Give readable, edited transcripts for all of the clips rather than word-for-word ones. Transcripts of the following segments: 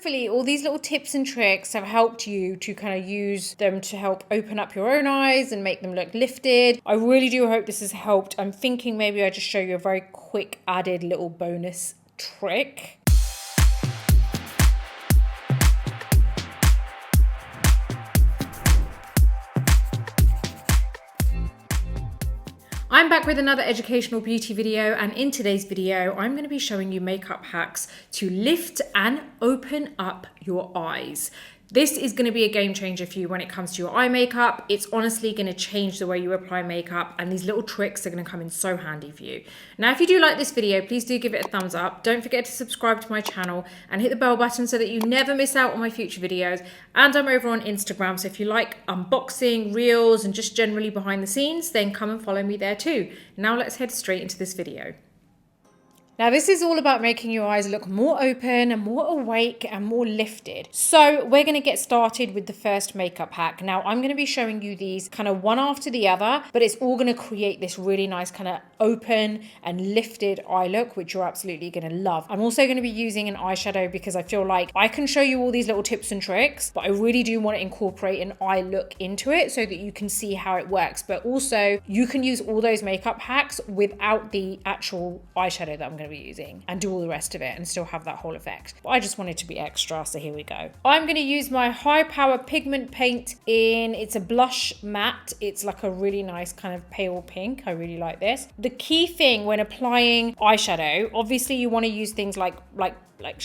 hopefully all these little tips and tricks have helped you to kind of use them to help open up your own eyes and make them look lifted. I really do hope this has helped. I'm thinking maybe I just show you a very quick added little bonus trick. I'm back with another educational beauty video, and in today's video I'm going to be showing you makeup hacks to lift and open up your eyes. This is going to be a game changer for you when it comes to your eye makeup. It's honestly going to change the way you apply makeup, and these little tricks are going to come in so handy for you. Now, if you do like this video, please do give it a thumbs up. Don't forget to subscribe to my channel and hit the bell button so that you never miss out on my future videos. And I'm over on Instagram, so if you like unboxing, reels, and just generally behind the scenes, then come and follow me there too. Now let's head straight into this video. Now, this is all about making your eyes look more open and more awake and more lifted. So we're going to get started with the first makeup hack. Now, I'm going to be showing you these kind of one after the other, but it's all going to create this really nice kind of open and lifted eye look, which you're absolutely going to love. I'm also going to be using an eyeshadow because I feel like I can show you all these little tips and tricks, but I really do want to incorporate an eye look into it so that you can see how it works. But also you can use all those makeup hacks without the actual eyeshadow that I'm going to be using and do all the rest of it and still have that whole effect. But I just wanted to be extra, so here we go. I'm going to use my high power pigment paint it's a blush matte. It's like a really nice kind of pale pink. I really like this. The key thing when applying eyeshadow, obviously you want to use things like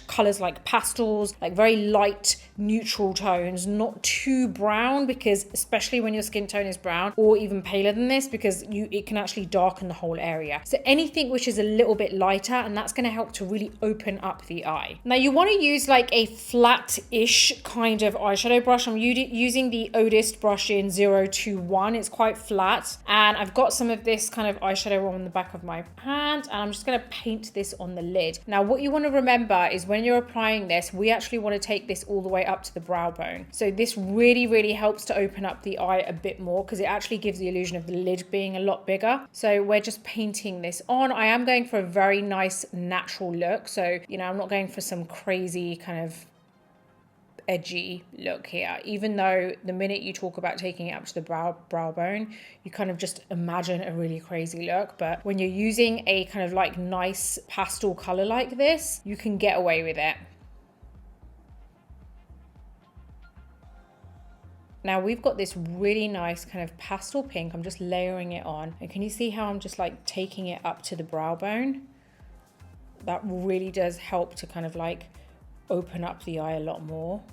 colors like pastels, like very light neutral tones, not too brown, because especially when your skin tone is brown, or even paler than this, because it can actually darken the whole area. So anything which is a little bit lighter, and that's going to help to really open up the eye. Now you want to use like a flat-ish kind of eyeshadow brush. I'm using the Otis brush in 021. It's quite flat, and I've got some of this kind of eyeshadow on the back of my hand, and I'm just going to paint this on the lid. Now what you want to remember is when you're applying this, we actually want to take this all the way up to the brow bone. So this really helps to open up the eye a bit more, because it actually gives the illusion of the lid being a lot bigger. So we're just painting this on. I am going for a very nice natural look. So, you know, I'm not going for some crazy kind of edgy look here, even though the minute you talk about taking it up to the brow bone, you kind of just imagine a really crazy look. But when you're using a kind of like nice pastel color like this, you can get away with it. Now we've got this really nice kind of pastel pink. I'm just layering it on, and can you see how I'm just like taking it up to the brow bone? That really does help to kind of like open up the eye a lot more.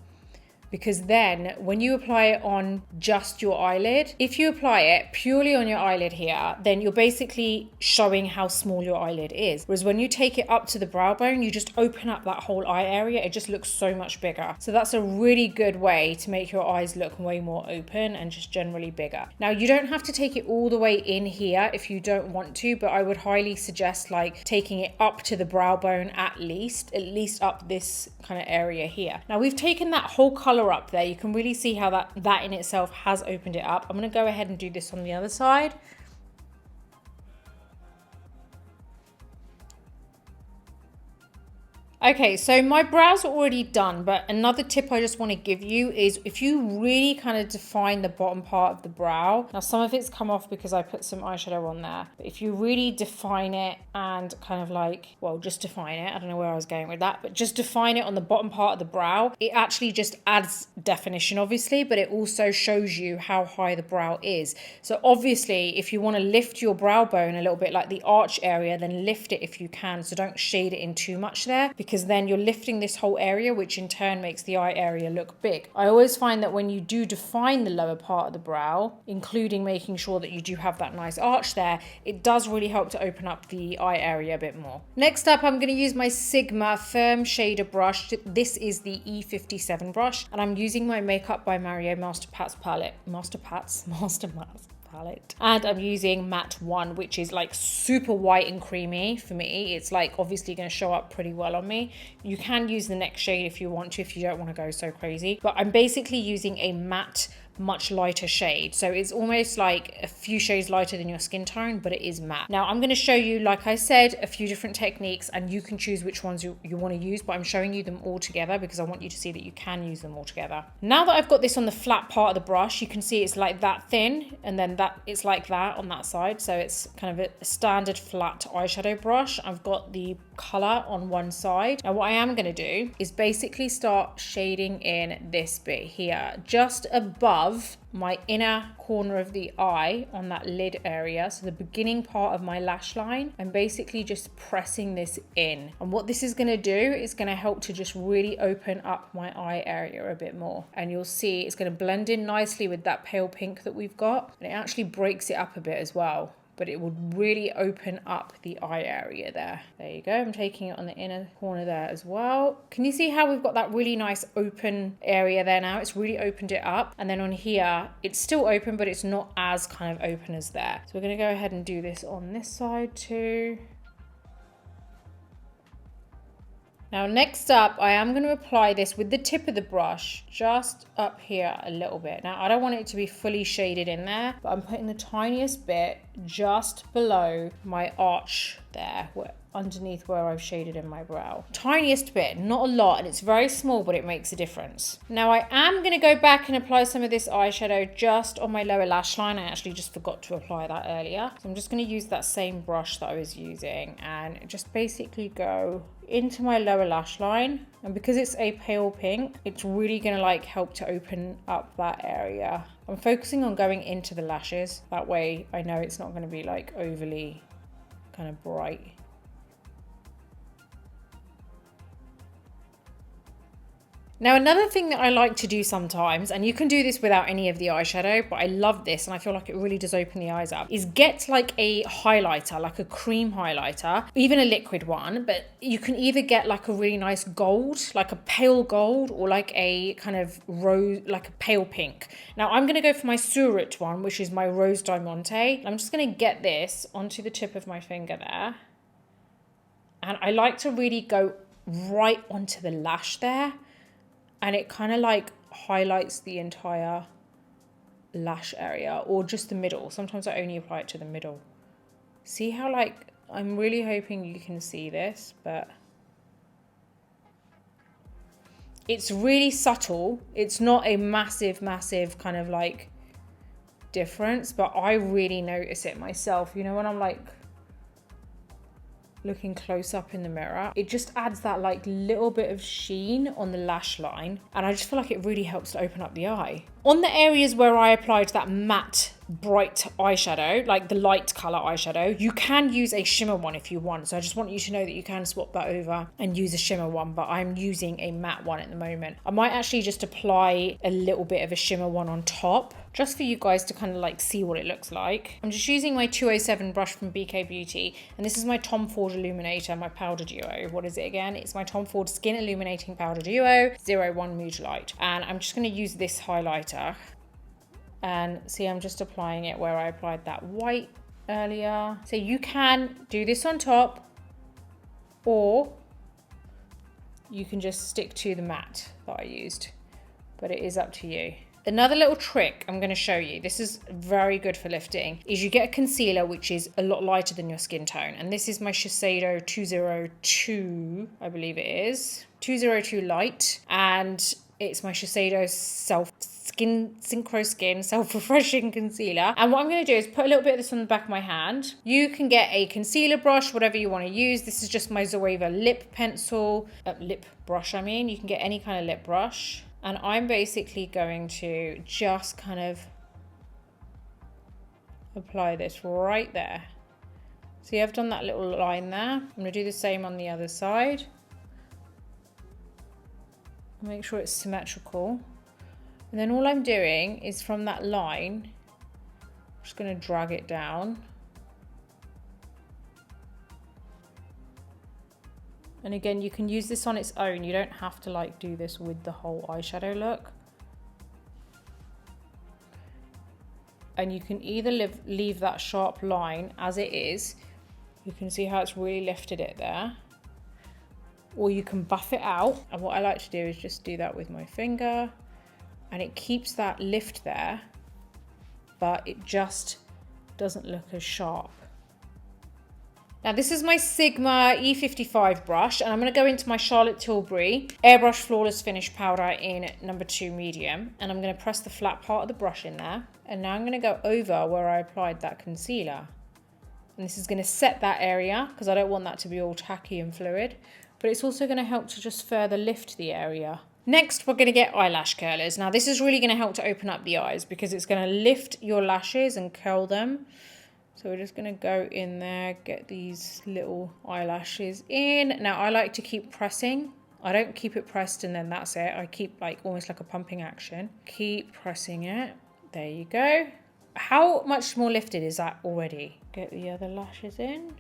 Because then when you apply it on just your eyelid, if you apply it purely on your eyelid here, then you're basically showing how small your eyelid is. Whereas when you take it up to the brow bone, you just open up that whole eye area. It just looks so much bigger. So that's a really good way to make your eyes look way more open and just generally bigger. Now you don't have to take it all the way in here if you don't want to, but I would highly suggest like taking it up to the brow bone at least up this kind of area here. Now we've taken that whole color up there. You can really see how that in itself has opened it up. I'm going to go ahead and do this on the other side. Okay, so my brows are already done, but another tip I just want to give you is if you really kind of define the bottom part of the brow, now some of it's come off because I put some eyeshadow on there, but if you really define it and kind of like, well, just define it, I don't know where I was going with that, but just define it on the bottom part of the brow, it actually just adds definition, obviously, but it also shows you how high the brow is. So obviously, if you want to lift your brow bone a little bit like the arch area, then lift it if you can, so don't shade it in too much there, because then you're lifting this whole area, which in turn makes the eye area look big. I always find that when you do define the lower part of the brow, including making sure that you do have that nice arch there, it does really help to open up the eye area a bit more. Next up, I'm going to use my Sigma Firm Shader brush. This is the E57 brush, and I'm using my Makeup by Mario Master Mats palette. And I'm using matte 1, which is like super white and creamy for me. It's like obviously going to show up pretty well on me. You can use the next shade if you want to, if you don't want to go so crazy, but I'm basically using a matte much lighter shade. So it's almost like a few shades lighter than your skin tone, but it is matte. Now I'm going to show you, like I said, a few different techniques, and you can choose which ones you want to use, but I'm showing you them all together because I want you to see that you can use them all together. Now that I've got this on the flat part of the brush, you can see it's like that thin, and then that it's like that on that side. So it's kind of a standard flat eyeshadow brush. I've got the color on one side. Now what I am going to do is basically start shading in this bit here, just above my inner corner of the eye on that lid area. So the beginning part of my lash line, I'm basically just pressing this in. And what this is going to do is going to help to just really open up my eye area a bit more. And you'll see it's going to blend in nicely with that pale pink that we've got. And it actually breaks it up a bit as well, but it would really open up the eye area there. There you go. I'm taking it on the inner corner there as well. Can you see how we've got that really nice open area there now? It's really opened it up. And then on here, it's still open, but it's not as kind of open as there. So we're gonna go ahead and do this on this side too. Now next up, I am going to apply this with the tip of the brush just up here a little bit. Now I don't want it to be fully shaded in there, but I'm putting the tiniest bit just below my arch there, underneath where I've shaded in my brow. Tiniest bit, not a lot, and it's very small, but it makes a difference. Now I am going to go back and apply some of this eyeshadow just on my lower lash line. I actually just forgot to apply that earlier. So I'm just going to use that same brush that I was using and just basically go into my lower lash line. And because it's a pale pink, it's really going to like help to open up that area. I'm focusing on going into the lashes. That way I know it's not going to be like overly kind of bright. Now another thing that I like to do sometimes, and you can do this without any of the eyeshadow, but I love this and I feel like it really does open the eyes up, is get like a highlighter, like a cream highlighter, even a liquid one, but you can either get like a really nice gold, like a pale gold, or like a kind of rose, like a pale pink. Now I'm going to go for my Surat one, which is my Rose Diamante. I'm just going to get this onto the tip of my finger there. And I like to really go right onto the lash there. And it kind of like highlights the entire lash area, or just the middle. Sometimes I only apply it to the middle. See how like, I'm really hoping you can see this, but it's really subtle. It's not a massive kind of like difference, but I really notice it myself. You know, when I'm like looking close up in the mirror, it just adds that like little bit of sheen on the lash line, and I just feel like it really helps to open up the eye. On the areas where I applied that matte bright eyeshadow, like the light color eyeshadow, you can use a shimmer one if you want. So I just want you to know that you can swap that over and use a shimmer one, but I'm using a matte one at the moment. I might actually just apply a little bit of a shimmer one on top, just for you guys to kind of like see what it looks like. I'm just using my 207 brush from BK Beauty, and this is my Tom Ford Illuminator, my powder duo. What is it again? It's my Tom Ford Skin Illuminating Powder Duo 01 Mood Light. And I'm just going to use this highlighter. And see, I'm just applying it where I applied that white earlier. So you can do this on top, or you can just stick to the matte that I used, but it is up to you. Another little trick I'm going to show you, this is very good for lifting, is you get a concealer which is a lot lighter than your skin tone. And this is my Shiseido 202, I believe it is, 202 Light. And it's my Shiseido Synchro Skin Self-Refreshing Concealer. And what I'm going to do is put a little bit of this on the back of my hand. You can get a concealer brush, whatever you want to use. This is just my Zoeva lip pencil, lip brush I mean. You can get any kind of lip brush. And I'm basically going to just kind of apply this right there. See, I've done that little line there. I'm going to do the same on the other side. Make sure it's symmetrical. And then all I'm doing is from that line, I'm just going to drag it down. And again, you can use this on its own. You don't have to like do this with the whole eyeshadow look. And you can either leave that sharp line as it is. You can see how it's really lifted it there. Or you can buff it out. And what I like to do is just do that with my finger. and it keeps that lift there, but it just doesn't look as sharp. Now this is my Sigma E55 brush, and I'm going to go into my Charlotte Tilbury Airbrush Flawless Finish Powder in number 2 medium, and I'm going to press the flat part of the brush in there, and now I'm going to go over where I applied that concealer. And this is going to set that area because I don't want that to be all tacky and fluid, but it's also going to help to just further lift the area. Next, we're going to get eyelash curlers. Now this is really going to help to open up the eyes because it's going to lift your lashes and curl them. So we're just going to go in there, get these little eyelashes in. Now I like to keep pressing. I don't keep it pressed and then that's it. I keep like almost like a pumping action. Keep pressing it. There you go. How much more lifted is that already? Get the other lashes in.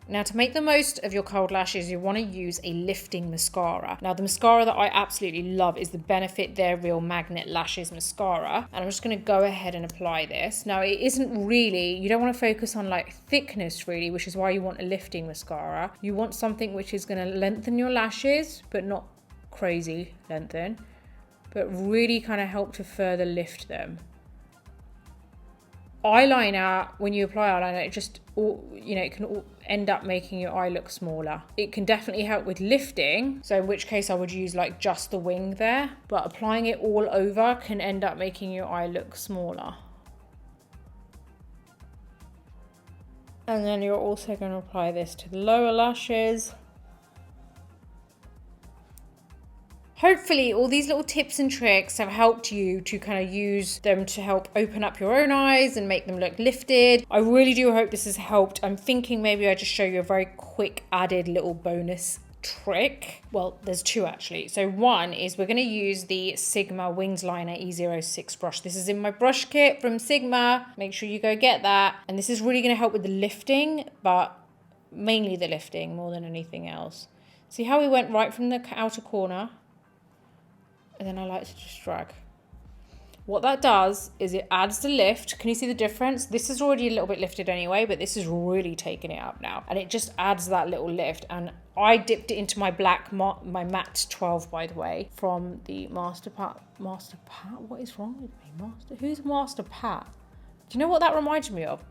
Now to make the most of your curled lashes, you want to use a lifting mascara. Now the mascara that I absolutely love is the Benefit They're Real Magnet Lashes Mascara. And I'm just going to go ahead and apply this. Now it isn't really, you don't want to focus on like thickness really, which is why you want a lifting mascara. You want something which is going to lengthen your lashes, but not crazy lengthen, but really kind of help to further lift them. Eyeliner, when you apply eyeliner, it just, it can end up making your eye look smaller. It can definitely help with lifting, so in which case I would use like just the wing there, but applying it all over can end up making your eye look smaller. And then you're also going to apply this to the lower lashes. Hopefully all these little tips and tricks have helped you to kind of use them to help open up your own eyes and make them look lifted. I really do hope this has helped. I'm thinking maybe I just show you a very quick added little bonus trick. Well, there's two actually. So one is we're going to use the Sigma Wings Liner E06 brush. This is in my brush kit from Sigma. Make sure you go get that. And this is really going to help with the lifting, but mainly the lifting more than anything else. See how we went right from the outer corner? And then I like to just drag. What that does is it adds the lift. Can you see the difference? This is already a little bit lifted anyway, but this is really taking it up now. And it just adds that little lift. And I dipped it into my black, my matte 12, by the way, from the Master Pat. Master Pat? What is wrong with me? Who's Master Pat? Do you know what that reminds me of?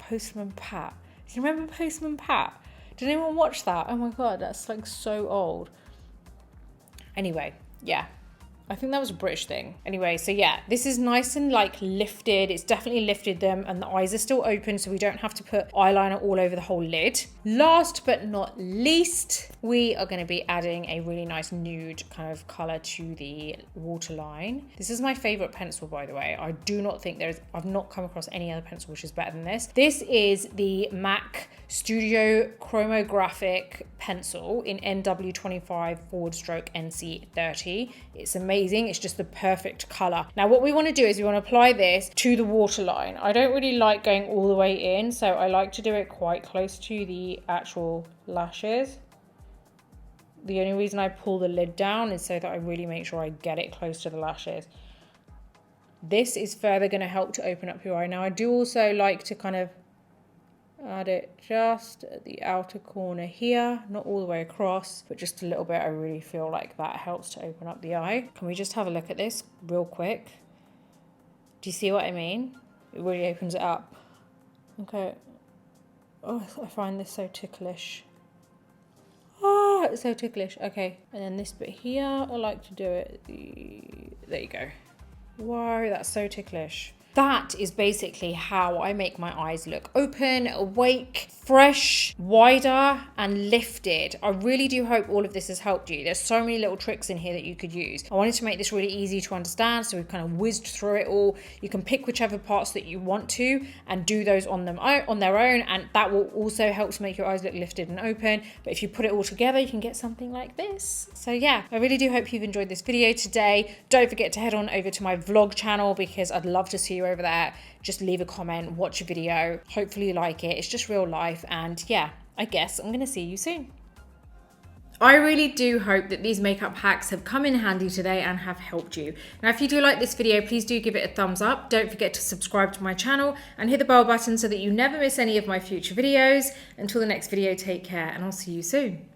Postman Pat. Do you remember Postman Pat? Did anyone watch that? Oh my God, that's like so old. Anyway, yeah. I think that was a British thing. Anyway, so yeah, this is nice and like lifted. It's definitely lifted them and the eyes are still open so we don't have to put eyeliner all over the whole lid. Last but not least, we are going to be adding a really nice nude kind of color to the waterline. This is my favorite pencil, by the way. I do not think I've not come across any other pencil which is better than this. This is the MAC Studio Chromographic pencil in NW25/NC30. It's amazing. It's just the perfect color. Now what we want to do is we want to apply this to the waterline. I don't really like going all the way in, so I like to do it quite close to the actual lashes. The only reason I pull the lid down is so that I really make sure I get it close to the lashes. This is further going to help to open up your eye. Now I do also like to kind of add it just at the outer corner here, not all the way across, but just a little bit. I really feel like that helps to open up the eye. Can we just have a look at this real quick? Do you see what I mean? It really opens it up. Okay. Oh, I find this so ticklish. Oh, it's so ticklish. Okay, and then this bit here, I like to do it. There you go. Whoa, that's so ticklish. That is basically how I make my eyes look open, awake, fresh, wider, and lifted. I really do hope all of this has helped you. There's so many little tricks in here that you could use. I wanted to make this really easy to understand, so we've kind of whizzed through it all. You can pick whichever parts that you want to and do those on their own, and that will also help to make your eyes look lifted and open. But if you put it all together, you can get something like this. So yeah, I really do hope you've enjoyed this video today. Don't forget to head on over to my vlog channel because I'd love to see you over there. Just leave a comment, watch a video. Hopefully you like it. It's just real life. And yeah, I guess I'm going to see you soon. I really do hope that these makeup hacks have come in handy today and have helped you. Now, if you do like this video, please do give it a thumbs up. Don't forget to subscribe to my channel and hit the bell button so that you never miss any of my future videos. Until the next video, take care and I'll see you soon.